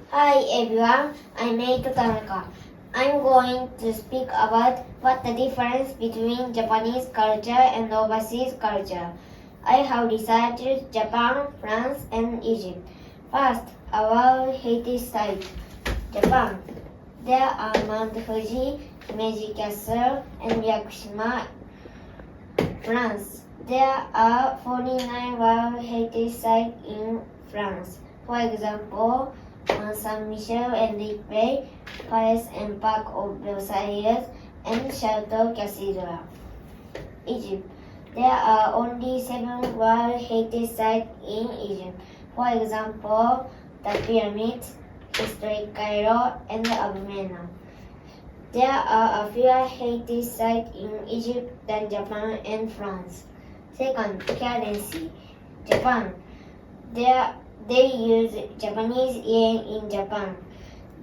Hi everyone, I'm Tanaka. I'm going to speak about what the difference between Japanese culture and overseas culture. I have researched Japan, France, and Egypt. First, our heritage site, Japan. There are Mount Fuji, Himeji Castle, and Yakushima. France. There are 49 World Heritage sites in France. For example, Mont Saint-Michel and Lippe, Palace and Park of Versailles, and Chateau Cathedral. Egypt. There are only 7 World Heritage sites in Egypt. For example, the pyramids, historic Cairo, and Abu There are a fewer heritage sites in Egypt than Japan and France. Second, currency. Japan. They use Japanese yen in Japan.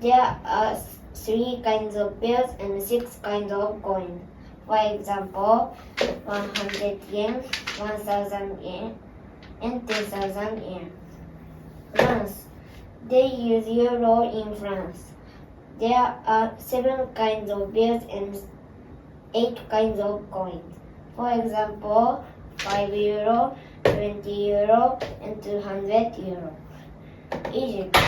There are 3 kinds of bills and 6 kinds of coins. For example, 100 yen, 1000 yen, and 10,000 yen. France. They use euro in France. There are 7 kinds of bills and 8 kinds of coins. For example, 5 euro, 20 euro, and 200 euro. Egypt.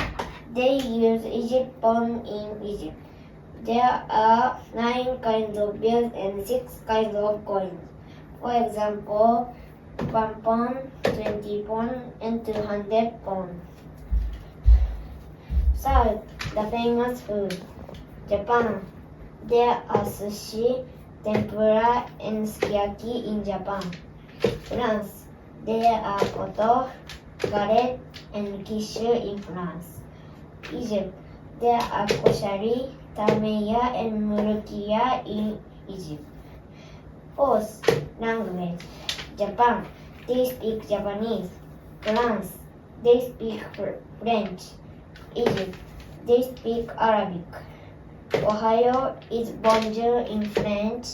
They use Egypt pound in Egypt. There are 9 kinds of bills and 6 kinds of coins. For example, 1 pound, 20 pound, and 200 pound. Third, the famous food. Japan. There are sushi, tempura, and sukiyaki in Japan. France. There are koto, galette, and kishu in France. Egypt. There are koshari, tameya, and mulukiya in Egypt. Fourth, language. Japan. They speak Japanese. France. They speak French. Egypt. They speak Arabic. Ohio is bonjour in French.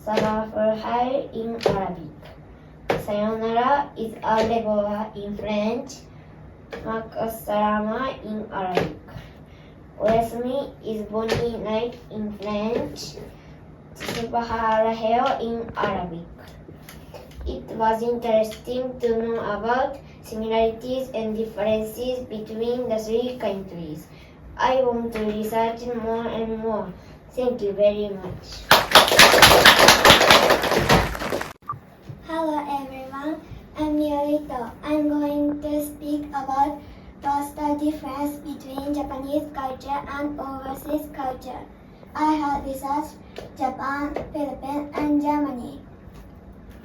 Salafel in Arabic. Sayonara is au revoir in French. Macasalama in Arabic. Oyasumi is bonne night in French. Tsubahara in Arabic. It was interesting to know about similarities and differences between the 3 countries. I want to research more and more. Thank you very much. Hello everyone, I'm Yorito. I'm going to speak about what's the difference between Japanese culture and overseas culture. I have researched Japan, Philippines, and Germany.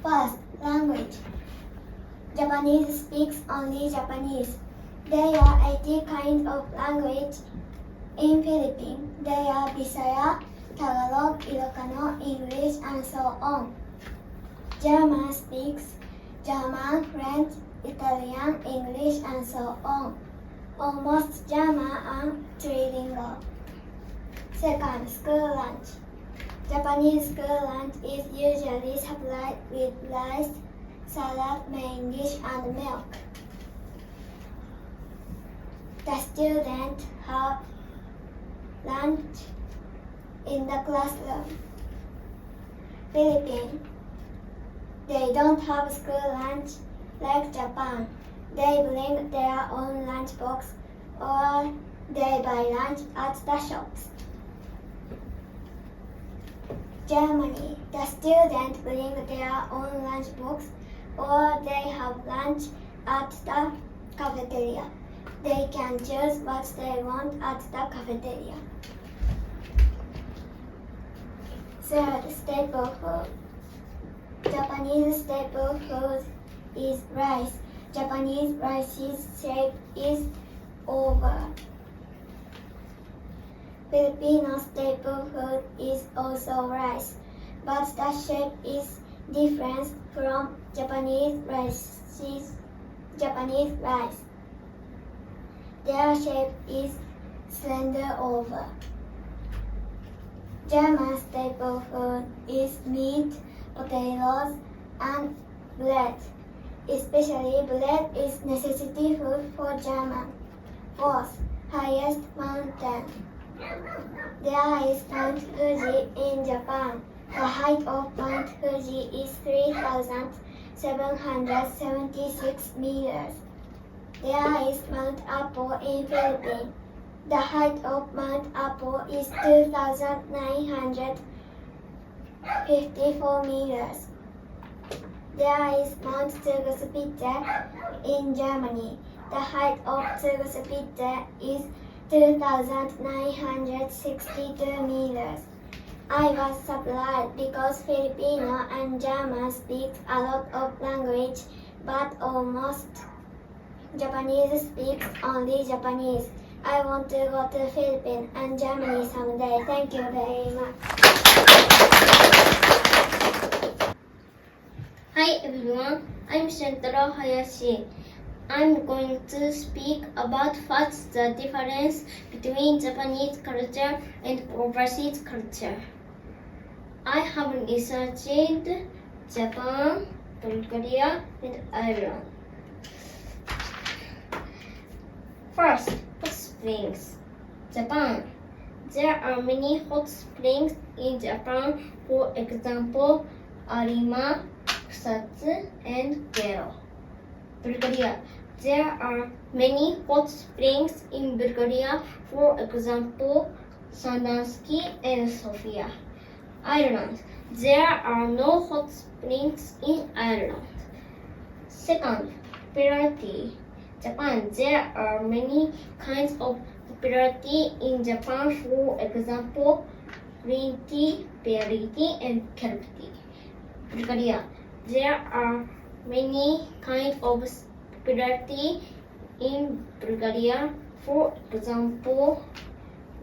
First, language. Japanese speaks only Japanese. There are 80 kinds of language in Philippines. There are Bisaya, Tagalog, Ilocano, English, and so on. German speaks German, French, Italian, English, and so on. Almost German and trilingual. Second, school lunch. Japanese school lunch is usually supplied with rice, salad, main dish, and milk. The students have lunch in the classroom. Philippines. They don't have school lunch like Japan. They bring their own lunch box or they buy lunch at the shops. Germany. The students bring their own lunch box or they have lunch at the cafeteria. They can choose what they want at the cafeteria. Third, staple food. Japanese staple food is rice. Japanese rice's shape is oval. Filipino staple food is also rice, but the shape is different from Japanese rice. Their shape is slender oval. German staple food is meat, potatoes, and bread. Especially bread is necessity food for German. Fourth, highest mountain? There is Mount Fuji in Japan. The height of Mount Fuji is 3,776 meters. There is Mount Apo in Philippines. The height of Mount Apo is 2,954 meters. There is Mount Zugspitze in Germany. The height of Zugspitze is 2,962 meters. I was surprised because Filipino and German speak a lot of language, but almost Japanese speaks only Japanese. I want to go to Philippines and Germany someday. Thank you very much. Hi everyone, I'm Shentaro Hayashi. I'm going to speak about what's the difference between Japanese culture and overseas culture. I have researched Japan, Bulgaria, and Ireland. First, hot springs. Japan. There are many hot springs in Japan, for example, Arima, Kusatsu, and Gero. Bulgaria. There are many hot springs in Bulgaria, for example, Sandanski and Sofia. Ireland. There are no hot springs in Ireland. Second, popularity. Japan. There are many kinds of popularity in Japan, for example, green tea, berry tea, and kelp tea. Bulgaria. There are many kinds of popularity in Bulgaria, for example,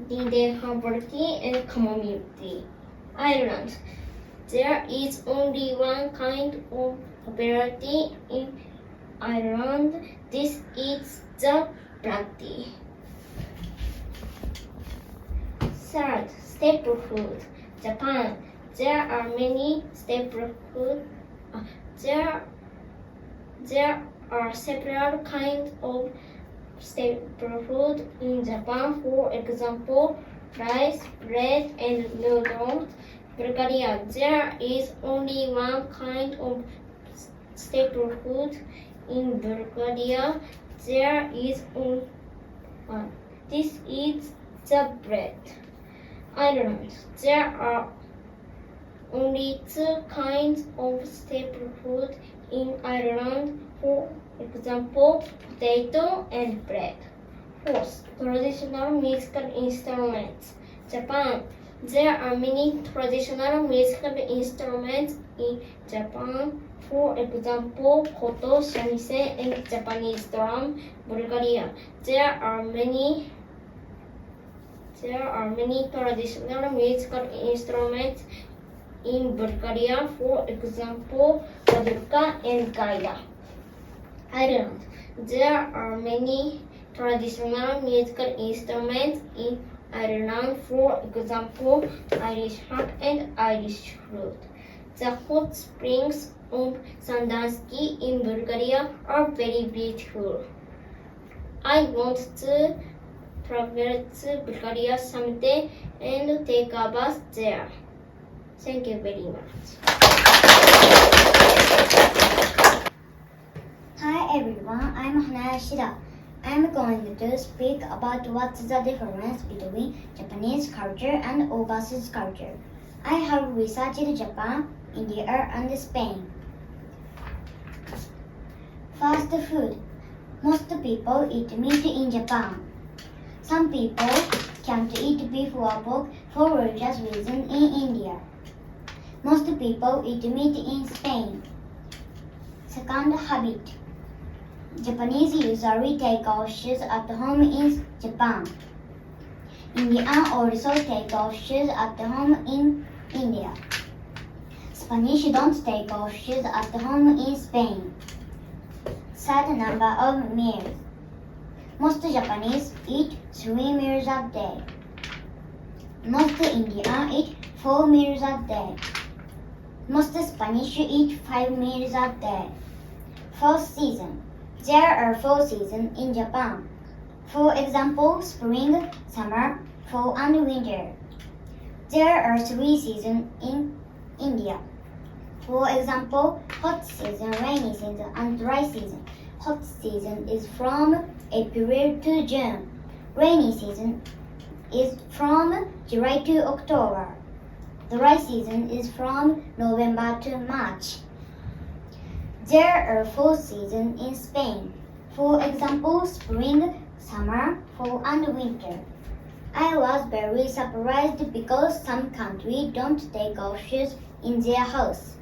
Linden herbal tea and chamomile tea. Ireland. There is only one kind of popularity in Ireland. This is the black tea. Third, staple food. Japan. There are many staple food. There are several kinds of staple food in Japan, for example, rice, bread, and noodles. Bulgaria. There is only one kind of staple food in Bulgaria. There is only one. This is the bread. Ireland. There are only two kinds of staple food in Ireland, for example, potato and bread. Fourth, traditional musical instruments. Japan. There are many traditional musical instruments in Japan, for example, koto, shamisen, and Japanese drum. Bulgaria. There are many traditional musical instruments in Bulgaria, for example, badurka and gaida. Ireland. There are many traditional musical instruments in Ireland, for example, Irish harp and Irish flute. The hot springs of Sandanski in Bulgaria are very beautiful. I want to travel to Bulgaria someday and take a bath there. Thank you very much. Hi everyone, I'm Hanaya Shida. I'm going to speak about what's the difference between Japanese culture and overseas culture. I have researched Japan, India, and Spain. Fast food. Most people eat meat in Japan. Some people can't eat beef or pork for religious reasons in India. Most people eat meat in Spain. Second habit. Japanese usually take off shoes at home in Japan. Indians also take off shoes at home in India. Spanish don't take off shoes at home in Spain. Third number of meals. Most Japanese eat 3 meals a day. Most Indians eat 4 meals a day. Most Spanish eat 5 meals a day. Fourth season. There are 4 seasons in Japan. For example, spring, summer, fall, and winter. There are 3 seasons in India. For example, hot season, rainy season, and dry season. Hot season is from April to June. Rainy season is from July to October. Dry season is from November to March. There are 4 seasons in Spain. For example, spring, summer, fall, and winter. I was very surprised because some countries don't take off shoes in their house.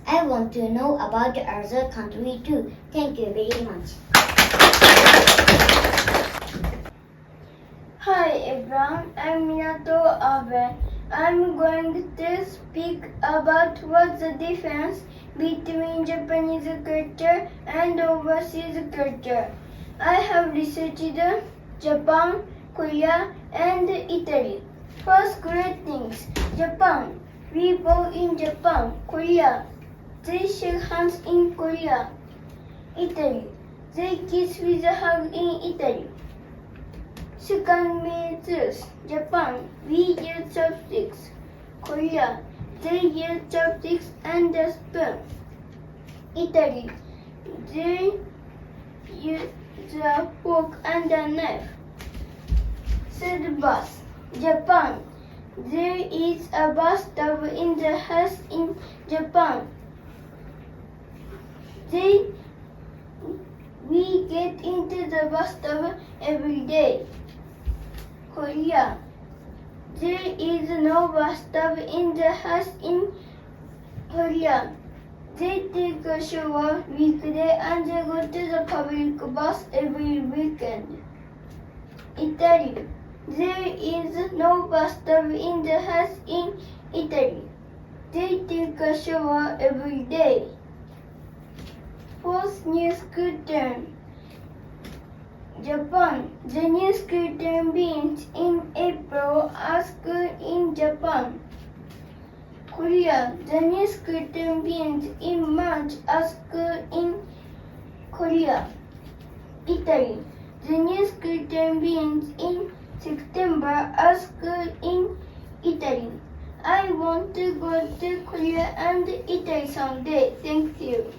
I want to know about the other country too. Thank you very much. Hi everyone, I'm Minato Abe. I'm going to speak about what's the difference between Japanese culture and overseas culture. I have researched Japan, Korea, and Italy. First, greetings. Japan. We bow in Japan. Korea. They shake hands in Korea. Italy. They kiss with a hug in Italy. Second measures. Japan. We use chopsticks. Korea. They use chopsticks and a spoon. Italy. They use a fork and a knife. Third bath. Japan. There is a bathtub in the house in Japan. We get into the bathtub every day. Korea. There is no bathtub in the house in Korea. They take a shower weekday and they go to the public bath every weekend. Italy. There is no bathtub in the house in Italy. They take a shower every day. Fourth new school term. Japan. The new school term begins in April at school in Japan. Korea. The new school term begins in March at school in Korea. Italy. The new school term begins in September at school in Italy. I want to go to Korea and Italy someday. Thank you.